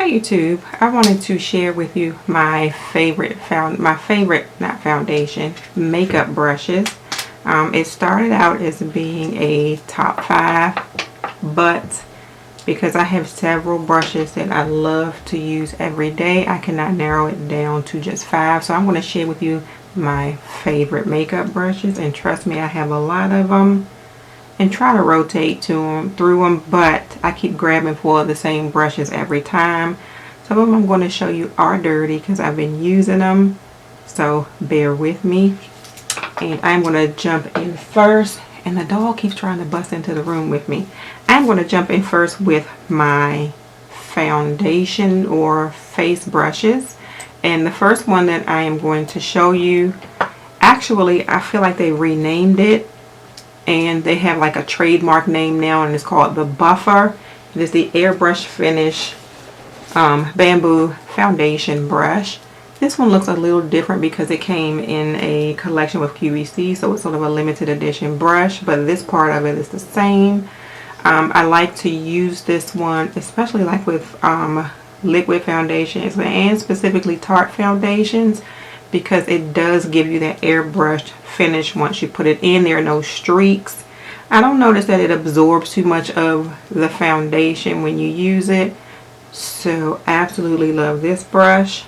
Hi YouTube, I wanted to share with you my favorite not foundation, makeup brushes. It started out as being a top 5, but because I have several brushes that I love to use every day, I cannot narrow it down to just 5. So I'm going to share with you my favorite makeup brushes, and trust me, I have a lot of them and try to rotate through them, but I keep grabbing for the same brushes every time. Some of them I'm going to show you are dirty because I've been using them, so bear with me. And I'm going to jump in first, and the dog keeps trying to bust into the room with me. I'm going to jump in first with my foundation or face brushes, and the first one that I am going to show you, actually I feel like they renamed it, and they have like a trademark name now, and it's called the Buffer. It is the airbrush finish bamboo foundation brush. This one looks a little different because it came in a collection with QVC, so it's sort of a limited edition brush, but this part of it is the same. I like to use this one especially like with liquid foundations, and specifically Tarte foundations, because it does give you that airbrushed finish once you put it in. There are no streaks. I don't notice that it absorbs too much of the foundation when you use it, so absolutely love this brush.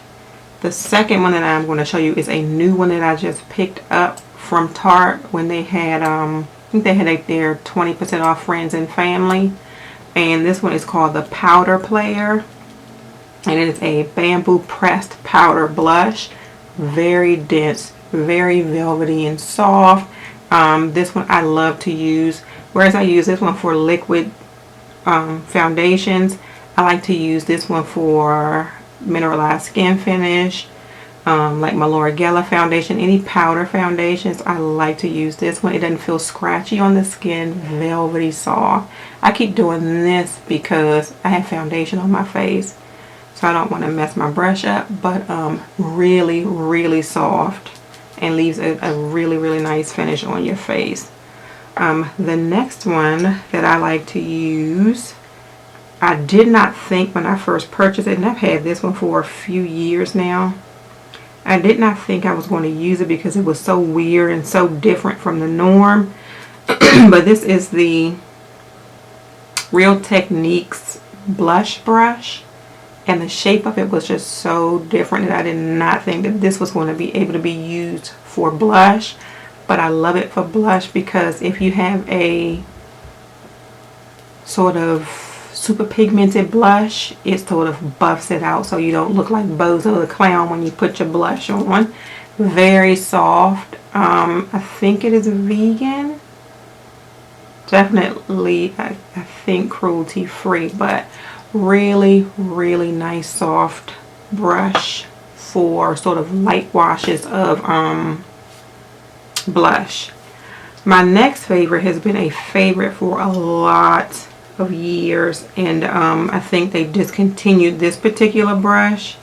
The second one that I'm going to show you is a new one that I just picked up from Tarte when they had I think they had their 20% off friends and family, and this one is called the Powder Player, and it is a bamboo pressed powder blush. Very dense, very velvety and soft. This one I love to use, whereas I use this one for liquid foundations, I like to use this one for mineralized skin finish, like my Laura Geller foundation. Any powder foundations, I like to use this one. It doesn't feel scratchy on the skin, velvety soft. I keep doing this because I have foundation on my face, so I don't want to mess my brush up, but really soft and leaves a really nice finish on your face. The next one that I like to use, I did not think when I first purchased it, and I've had this one for a few years now, I did not think I was going to use it because it was so weird and so different from the norm. But this is the Real Techniques blush brush, and the shape of it was just so different that I did not think that this was going to be able to be used for blush. But I love it for blush because if you have a sort of super pigmented blush, it sort of buffs it out so you don't look like Bozo the Clown when you put your blush on. Very soft. I think it is vegan. Definitely, I think cruelty free, but really nice soft brush for sort of light washes of blush. My next favorite has been a favorite for a lot of years, and I think they discontinued this particular brush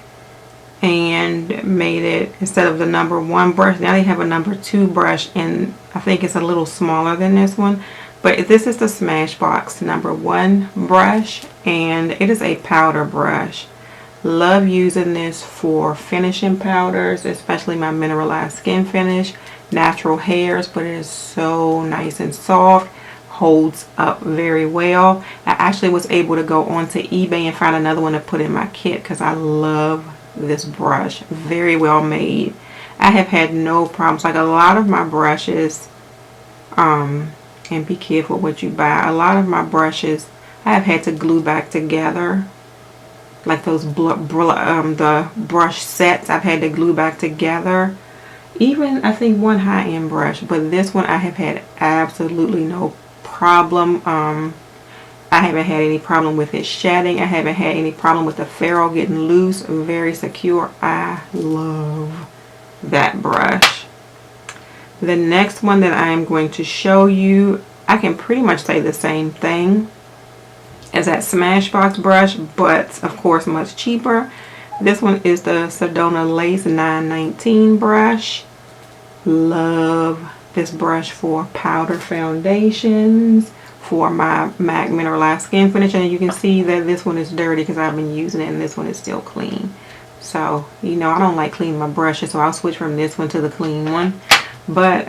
and made it, instead of the #1 brush, now they have a #2 brush, and I think it's a little smaller than this one. But this is the Smashbox #1 brush, and it is a powder brush. Love using this for finishing powders, especially my mineralized skin finish, natural hairs, but it is so nice and soft, holds up very well. I actually was able to go onto eBay and find another one to put in my kit because I love this brush. Very well made. I have had no problems. Like a lot of my brushes, and be careful what you buy. A lot of my brushes I have had to glue back together, like those the brush sets I've had to glue back together. Even I think one high-end brush, but this one I have had absolutely no problem. I haven't had any problem with it shedding. I haven't had any problem with the ferrule getting loose. Very secure. I love that brush. The next one that I am going to show you, I can pretty much say the same thing as that Smashbox brush, but of course much cheaper. This one is the Sedona Lace 919 brush. Love this brush for powder foundations, for my MAC Mineralized Skin Finish, and you can see that this one is dirty because I've been using it, and this one is still clean. So, you know, I don't like cleaning my brushes, so I'll switch from this one to the clean one. But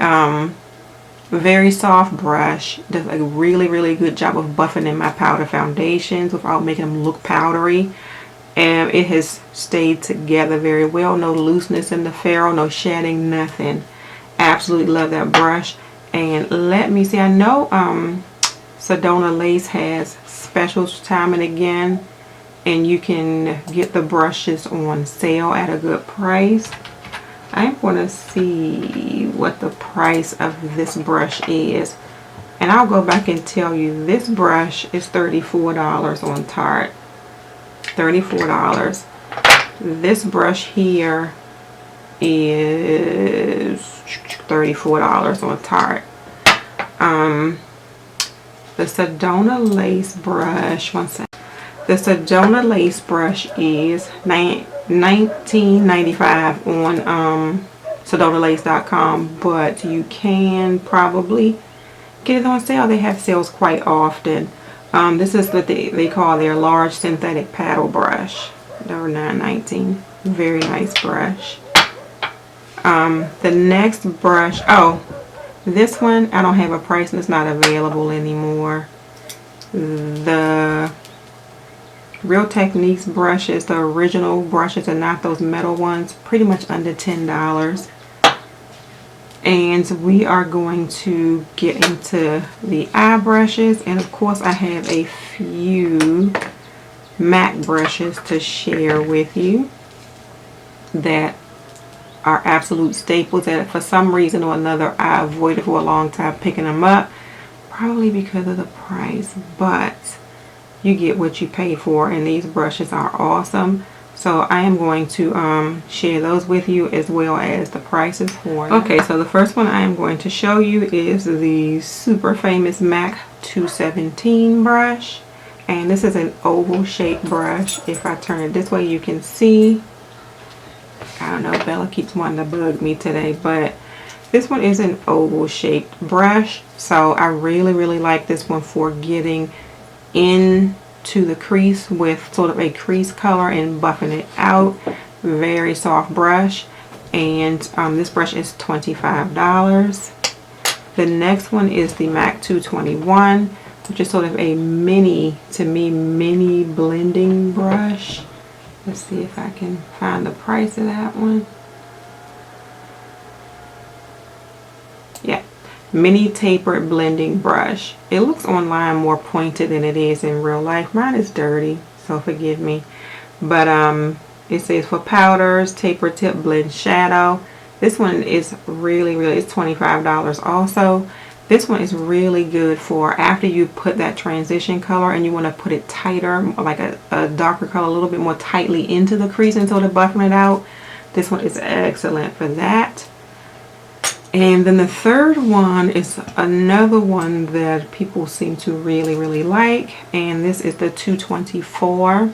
very soft brush, does a really good job of buffing in my powder foundations without making them look powdery. And it has stayed together very well. No looseness in the ferrule, no shedding, nothing. Absolutely love that brush. And let me see, I know Sedona Lace has specials time and again, and you can get the brushes on sale at a good price. I'm going to see what the price of this brush is, and I'll go back and tell you. This brush is $34 on Tarte. $34. This brush here is $34 on Tarte. The Sedona Lace brush, one second. The Sedona Lace brush is $19.95 on SedonaLace.com, but you can probably get it on sale. They have sales quite often. This is what they call their large synthetic paddle brush. Number $9.19. Very nice brush. The next brush, oh, this one I don't have a price and it's not available anymore. The Real Techniques brushes, the original brushes and not those metal ones, pretty much under $10. And we are going to get into the eye brushes, and of course I have a few MAC brushes to share with you that are absolute staples that for some reason or another I avoided for a long time picking them up, probably because of the price, but you get what you pay for, and these brushes are awesome. So I am going to share those with you as well as the prices for them. Okay, so the first one I am going to show you is the super famous MAC 217 brush, and this is an oval shaped brush. If I turn it this way you can see, I don't know, Bella keeps wanting to bug me today, but this one is an oval shaped brush. So I really like this one for getting into the crease with sort of a crease color and buffing it out. Very soft brush, and this brush is $25. The next one is the MAC 221, which is sort of a mini blending brush. Let's see if I can find the price of that one. Yeah, mini tapered blending brush. It looks online more pointed than it is in real life. Mine is dirty, so forgive me. But it says for powders, taper tip, blend shadow. This one is really, it's $25 also. This one is really good for after you put that transition color and you want to put it tighter, like a darker color, a little bit more tightly into the crease and sort of buffing it out. This one is excellent for that. And then the third one is another one that people seem to really like, and this is the 224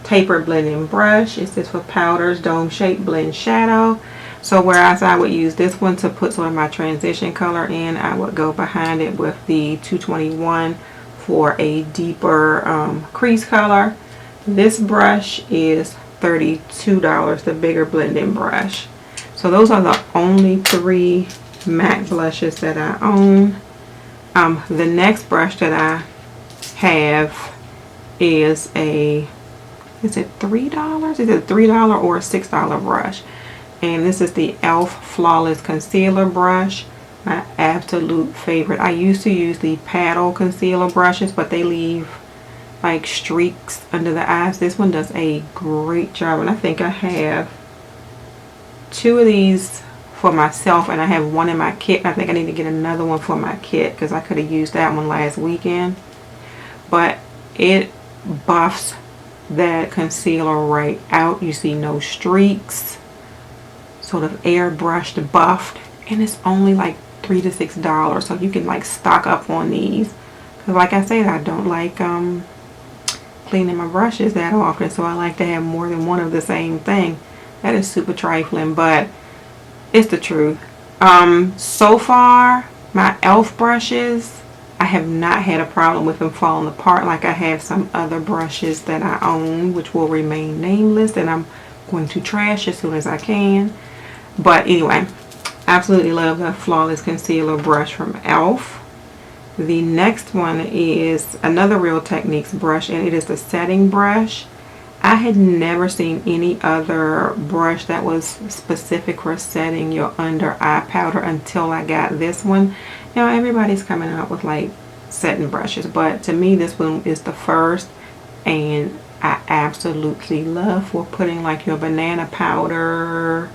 taper blending brush. It says for powders, dome shape, blend shadow. So whereas I would use this one to put sort of my transition color in, I would go behind it with the 221 for a deeper crease color. This brush is $32, the bigger blending brush. So those are the only 3 MAC blushes that I own. The next brush that I have is a, is it $3? Is it a $3 or a $6 brush? And this is the e.l.f. Flawless Concealer Brush. My absolute favorite. I used to use the paddle concealer brushes, but they leave like streaks under the eyes. This one does a great job, and I think I have 2 of these for myself, and I have one in my kit. I think I need to get another one for my kit because I could have used that one last weekend. But it buffs that concealer right out. You see no streaks, sort of airbrushed, buffed, and it's only like $3 to $6. So you can like stock up on these, because like I said, I don't like cleaning my brushes that often, so I like to have more than one of the same thing. That is super trifling, but it's the truth. So far My e.l.f. brushes, I have not had a problem with them falling apart like I have some other brushes that I own, which will remain nameless, and I'm going to trash as soon as I can. But anyway, absolutely love the Flawless Concealer brush from e.l.f. The next one is another Real Techniques brush, and it is the setting brush. I had never seen any other brush that was specific for setting your under eye powder until I got this one. Now everybody's coming out with like setting brushes, but to me this one is the first, and I absolutely love for putting like your banana powder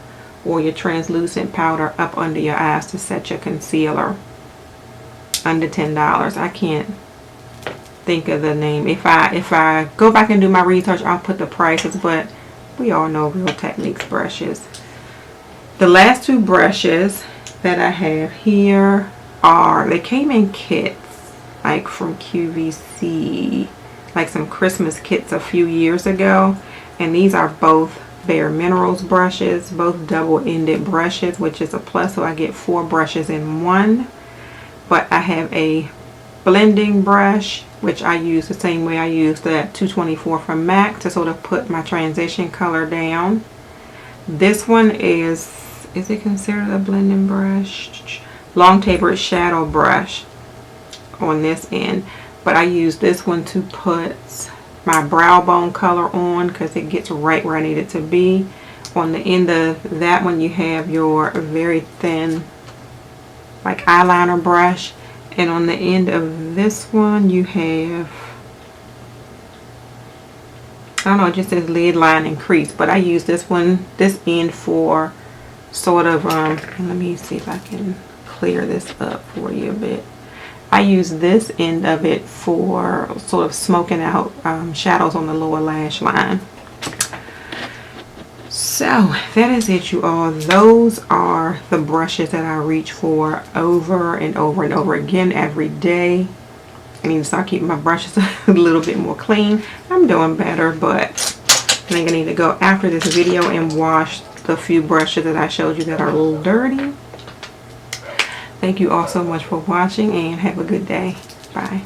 or your translucent powder up under your eyes to set your concealer. Under $10. I can't think of the name. If I go back and do my research, I'll put the prices, but we all know Real Techniques brushes. The last two brushes that I have here they came in kits, like from QVC, like some Christmas kits a few years ago, and these are both Bare Minerals brushes, both double-ended brushes, which is a plus, so I get 4 brushes in one. But I have a blending brush, which I use the same way I use that 224 from MAC to sort of put my transition color down. This one is it considered a blending brush? Long tapered shadow brush on this end, but I use this one to put my brow bone color on because it gets right where I need it to be. On the end of that one you have your very thin like eyeliner brush, and on the end of this one you have, I don't know, it just says lid line and crease, but I use this end for sort of let me see if I can clear this up for you a bit. I use this end of it for sort of smoking out shadows on the lower lash line. So that is it, you all. Those are the brushes that I reach for over and over and over again every day. I need to start keeping my brushes a little bit more clean. I'm doing better, but I think I need to go after this video and wash the few brushes that I showed you that are a little dirty. Thank you all so much for watching, and have a good day. Bye.